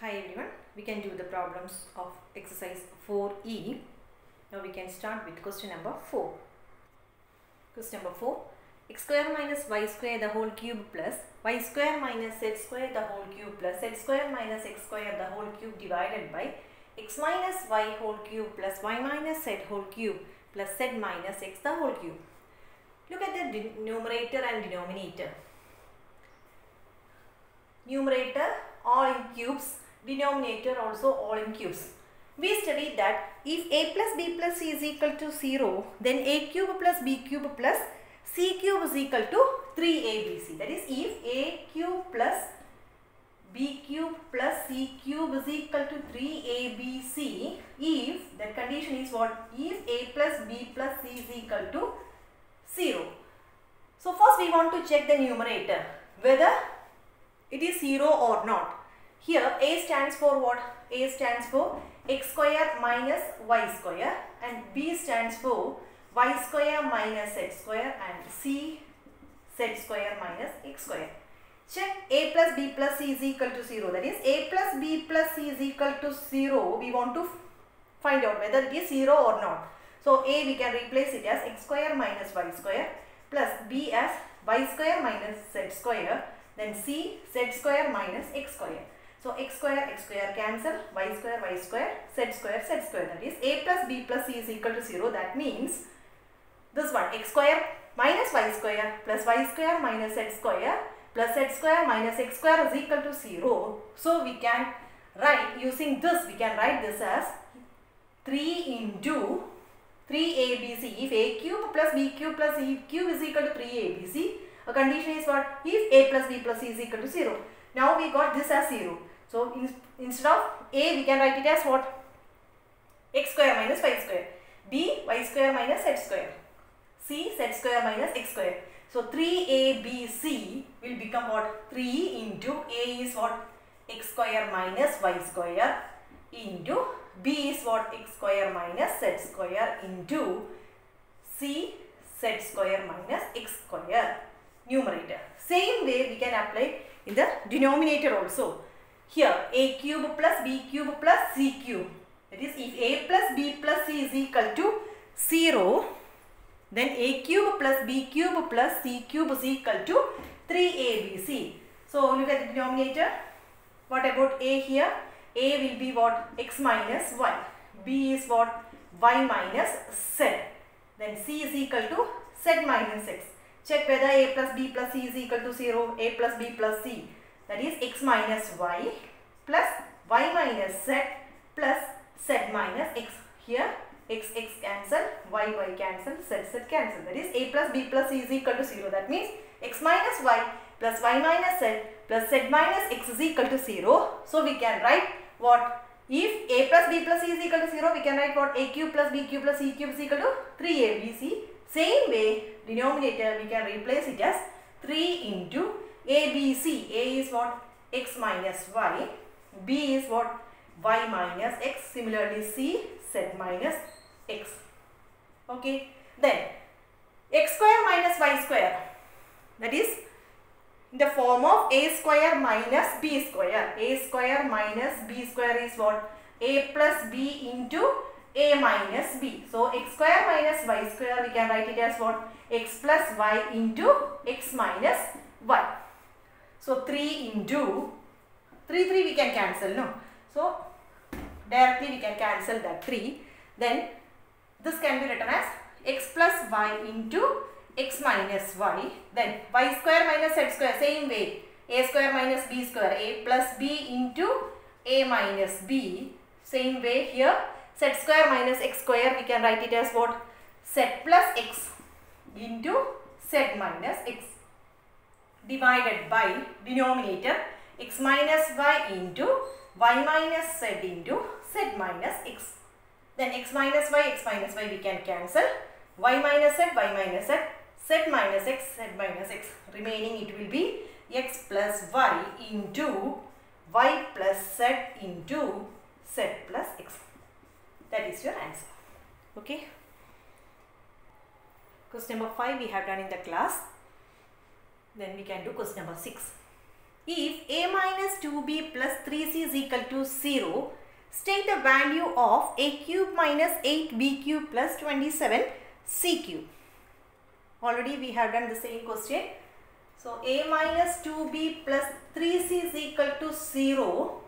Hi everyone, we can do the problems of exercise 4E. Now we can start with question number 4. Question number 4. X square minus y square the whole cube plus y square minus z square the whole cube plus z square minus x square the whole cube divided by x minus y whole cube plus y minus z whole cube plus z minus x the whole cube. Look at the numerator and denominator. Numerator all in cubes, denominator also all in cubes. We studied that if a plus b plus c is equal to 0, then a cube plus b cube plus c cube is equal to 3abc. That is, if a cube plus b cube plus c cube is equal to 3abc, if that condition is what? If a plus b plus c is equal to 0. So first we want to check the numerator, whether it is 0 or not. Here a stands for what? A stands for x square minus y square, and b stands for y square minus z square, and c z square minus x square. Check a plus b plus c is equal to 0. That is, a plus b plus c is equal to 0. We want to find out whether it is 0 or not. So a we can replace it as x square minus y square, plus b as y square minus z square, then c z square minus x square. So x square cancel, y square, z square. That is, a plus b plus c is equal to 0. That means this one, x square minus y square plus y square minus z square plus z square minus x square is equal to 0. So we can write, using this, we can write this as 3 into 3abc. If a cube plus b cube plus c cube is equal to 3abc, a condition is what? If a plus b plus c is equal to 0. Now we got this as 0. So instead of a, we can write it as what? X square minus y square, b y square minus z square, c z square minus x square. So 3abc will become what? 3 into a is what? X square minus y square into b is what? X square minus z square into c z square minus x square. Numerator. Same way we can apply in the denominator also. Here a cube plus b cube plus c cube. That is, if a plus b plus c is equal to 0, then a cube plus b cube plus c cube is equal to 3abc. So look at the denominator. What about a here? A will be what? X minus y. B is what? Y minus z. Then c is equal to z minus x. Check whether a plus b plus c is equal to 0. A plus b plus c. That is, x minus y plus y minus z plus z minus x. Here x cancel, y cancel, z cancel. That is, a plus b plus c is equal to 0. That means x minus y plus y minus z plus z minus x is equal to 0. So we can write what? If a plus b plus c is equal to 0, we can write what? A cube plus b cube plus c cube is equal to 3abc. Same way, denominator we can replace it as 3 into abc. A is what? X minus y. B is what? Y minus x. Similarly, c z minus x. Okay. Then x square minus y square. That is in the form of a square minus b square. A square minus b square is what? A plus b into a minus b. So x square minus y square we can write it as what? X plus y into x minus y. So 3 into 3 we can cancel, no? So directly we can cancel that 3. Then this can be written as x plus y into x minus y. Then y square minus z square, same way. A square minus b square. A plus b into a minus b. Same way here. Z square minus x square we can write it as what? Z plus x into z minus x divided by denominator x minus y into y minus z into z minus x. Then x minus y we can cancel. Y minus z, z minus x. Remaining it will be x plus y into y plus z into z plus x. That is your answer. Okay. Question number 5 we have done in the class. Then we can do question number 6. If a minus 2b plus 3c is equal to 0, state the value of a cube minus 8b cube plus 27c cube. Already we have done the same question. So a minus 2b plus 3c is equal to 0.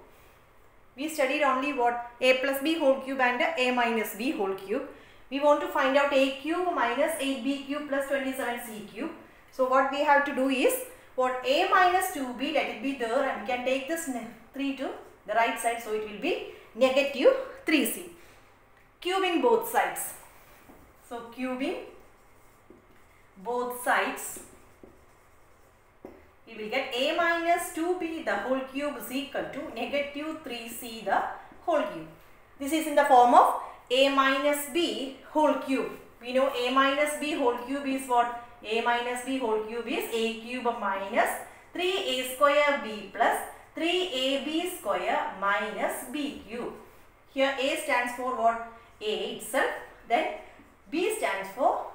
We studied only what? A plus b whole cube and a minus b whole cube. We want to find out a cube minus 8b cube plus 27c cube. So what we have to do is, what a minus 2b, let it be there, and we can take this 3 to the right side, so it will be negative 3c. Cubing both sides. So cubing both sides, we will get a minus 2b the whole cube is equal to negative 3c the whole cube. This is in the form of a minus b whole cube. We know a minus b whole cube is what? A minus b whole cube is a cube minus 3a square b plus 3ab square minus b cube. Here a stands for what? A itself. Then b stands for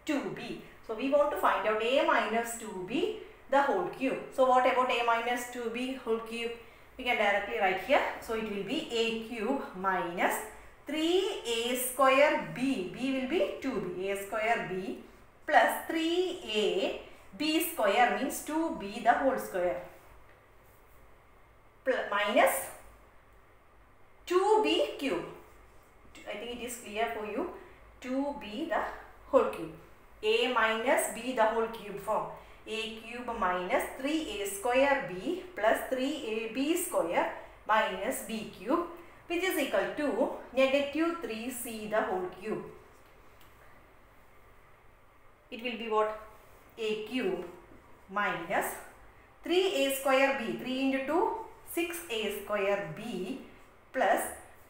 2b. So we want to find out a minus 2b the whole cube. So what about a minus 2b whole cube? We can directly write here. So it will be a cube minus 3a square b. B will be 2b. A square b plus 3a b square means 2b the whole square minus 2b cube. I think it is clear for you. 2b the whole cube. A minus b the whole cube form. A cube minus 3a square b plus 3ab square minus b cube, which is equal to negative 3c the whole cube. It will be what? A cube minus 3a square b. 3 into 2, 6a square b plus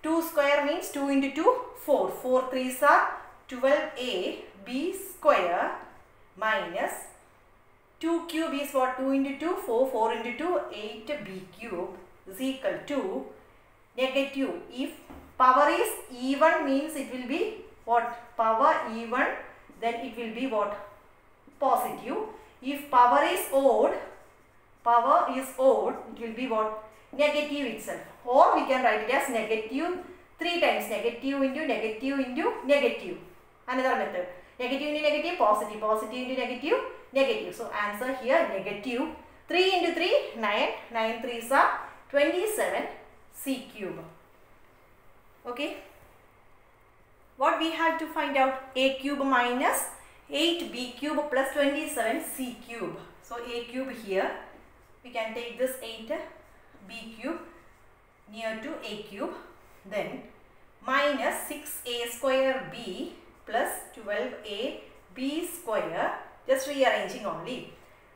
2 square means 2 into 2, 4. 4 3s are 12a b square minus 2 cube is what? 2 into 2, 4. 4 into 2, 8b cube is equal to negative. If power is even means it will be what? Power even, then it will be what? Positive. If power is odd, it will be what? Negative itself. Or we can write it as negative 3 times. Negative into negative into negative. Another method. Negative into negative, positive. Positive into negative, negative. So answer here negative. 3 into 3, 9. 9 3s are 27 c cube. Okay. What we have to find out? A cube minus 8b cube plus 27 c cube. So a cube here, we can take this 8b cube near to a cube. Then minus 6a square b plus 12a b square, just rearranging only.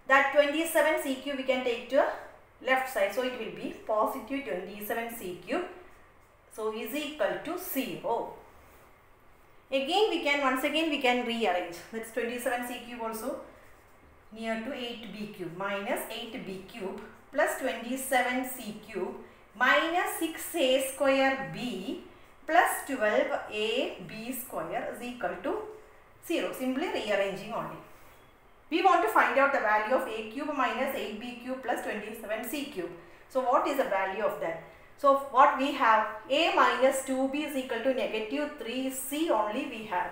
That 27 c cube we can take to left side, so it will be positive 27 c cube. So is equal to 0. Again we can rearrange. That's 27 c cube also near to 8b cube minus 8b cube plus 27 c cube minus 6a square b plus 12a b square is equal to 0. Simply rearranging only. We want to find out the value of a cube minus 8b cube plus 27c cube. So what is the value of that? So what we have? A minus 2b is equal to negative 3c only we have.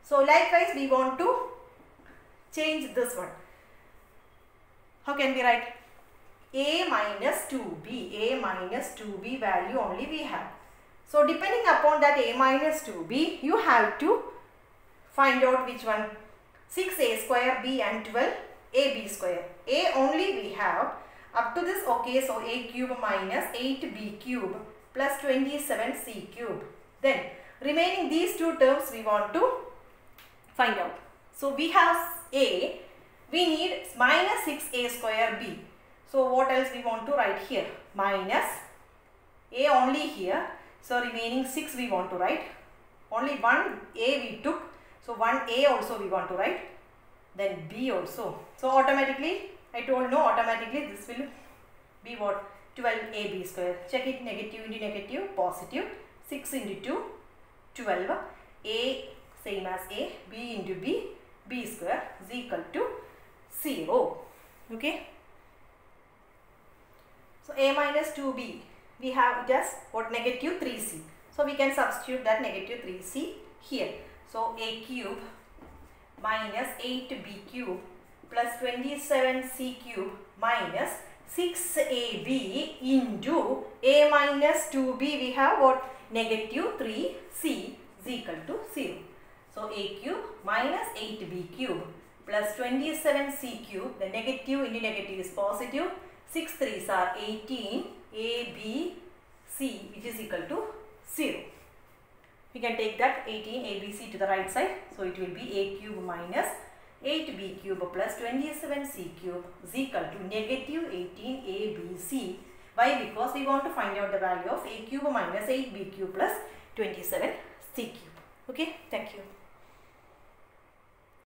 So likewise we want to change this one. How can we write? A minus 2b. A minus 2b value only we have. So depending upon that a minus 2b, you have to find out which one. 6a square b and 12ab square. A only we have. Up to this, okay, so a cube minus 8b cube plus 27c cube. Then remaining these two terms we want to find out. So we have a, we need minus 6a square b. So what else we want to write here? Minus a only here. So remaining 6 we want to write. Only one a we took. So one a also we want to write. Then b also. So automatically, I told no, automatically this will be what? 12ab square. Check it, negative into negative, positive. 6 into 2, 12. A same as a, b into b, b square is equal to 0. Okay. So a minus 2b, we have it as what, negative 3c. So we can substitute that negative 3c here. So a cube minus 8b cube plus 27c cube minus 6ab into a minus 2b, we have what, negative 3c is equal to 0. So a cube minus 8b cube plus 27c cube, the negative into negative is positive, 6 3s are 18, a, b, c, which is equal to 0. We can take that 18 ABC to the right side. So it will be a cube minus 8b cube plus 27c cube is equal to negative 18 ABC. Why? Because we want to find out the value of a cube minus 8b cube plus 27c cube. Okay, thank you.